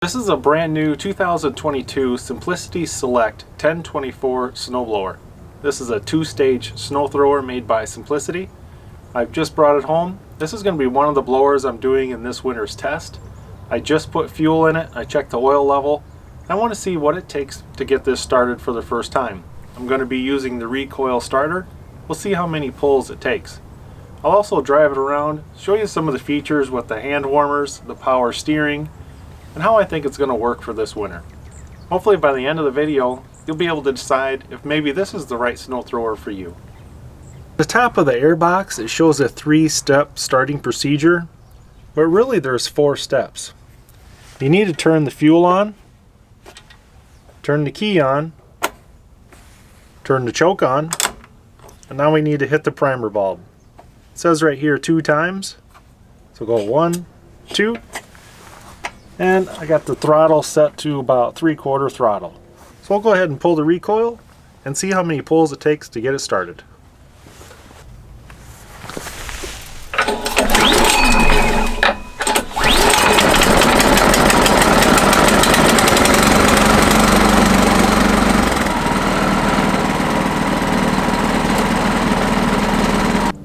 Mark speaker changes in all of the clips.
Speaker 1: This is a brand new 2022 Simplicity Select 1024 snowblower. This is a two-stage snow thrower made by Simplicity. I've just brought it home. This is going to be one of the blowers I'm doing in this winter's test. I just put fuel in it, I checked the oil level. I want to see what it takes to get this started for the first time. I'm going to be using the recoil starter. We'll see how many pulls it takes. I'll also drive it around, show you some of the features with the hand warmers, the power steering, and how I think it's going to work for this winter. Hopefully by the end of the video, you'll be able to decide if maybe this is the right snow thrower for you. The top of the air box, it shows a 3-step starting procedure, but really there's 4 steps. You need to turn the fuel on, turn the key on, turn the choke on, and now we need to hit the primer bulb. It says right here 2 times, so go 1, 2, and I got the throttle set to about 3/4 throttle. So I'll go ahead and pull the recoil and see how many pulls it takes to get it started.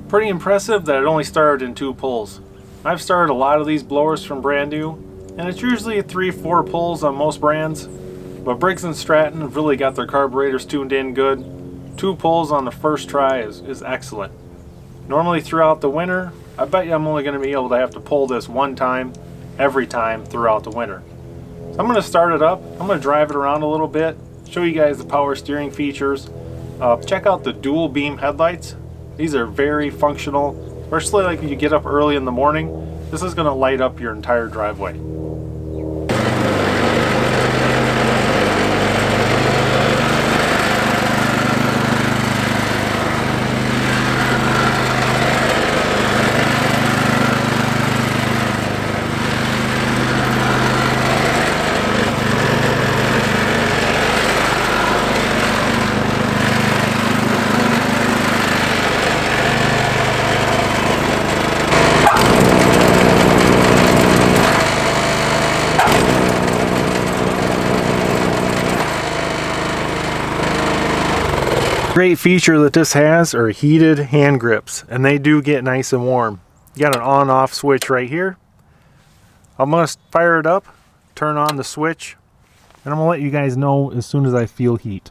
Speaker 1: Pretty impressive that it only started in 2 pulls. I've started a lot of these blowers from brand new, and it's usually 3-4 pulls on most brands, but Briggs & Stratton have really got their carburetors tuned in good. 2 pulls on the first try is excellent. Normally throughout the winter, I bet you I'm only going to be able to have to pull this 1 time every time throughout the winter. So I'm going to start it up, I'm going to drive it around a little bit, show you guys the power steering features. Check out the dual beam headlights. These are very functional, especially like if you get up early in the morning. This is going to light up your entire driveway. Great feature that this has are heated hand grips, and they do get nice and warm. You got an on-off switch right here. I'm going to fire it up, turn on the switch, and I'm going to let you guys know as soon as I feel heat.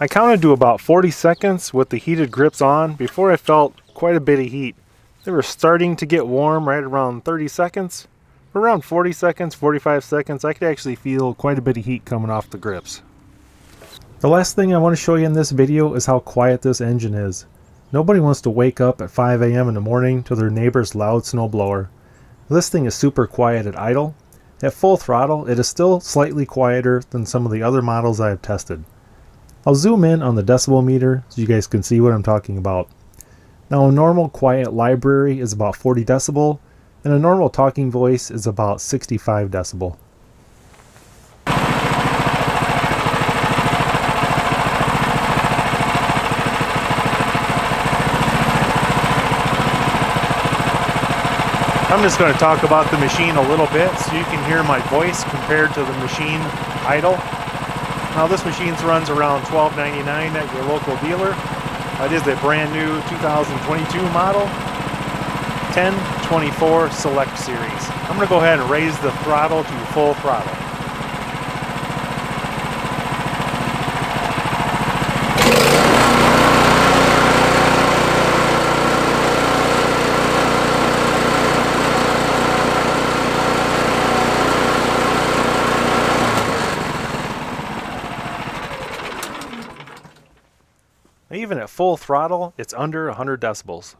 Speaker 1: I counted to about 40 seconds with the heated grips on before I felt quite a bit of heat. They were starting to get warm right around 30 seconds. Around 40 seconds, 45 seconds, I could actually feel quite a bit of heat coming off the grips. The last thing I want to show you in this video is how quiet this engine is. Nobody wants to wake up at 5 a.m. in the morning to their neighbor's loud snowblower. This thing is super quiet at idle. At full throttle, it is still slightly quieter than some of the other models I have tested. I'll zoom in on the decibel meter so you guys can see what I'm talking about. Now a normal quiet library is about 40 decibel, and a normal talking voice is about 65 decibel. I'm just going to talk about the machine a little bit so you can hear my voice compared to the machine idle. Now this machine runs around $12.99 at your local dealer. It is a brand new 2022 model. 1024 Select Series. I'm going to go ahead and raise the throttle to full throttle. Even at full throttle, it's under 100 decibels.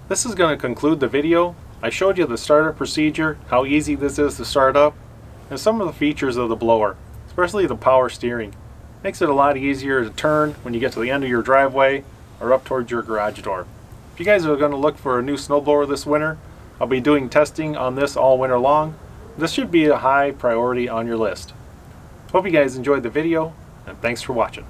Speaker 1: This is going to conclude the video. I showed you the startup procedure, how easy this is to start up, and some of the features of the blower, especially the power steering. Makes it a lot easier to turn when you get to the end of your driveway or up towards your garage door. If you guys are going to look for a new snowblower this winter, I'll be doing testing on this all winter long. This should be a high priority on your list. Hope you guys enjoyed the video, and thanks for watching.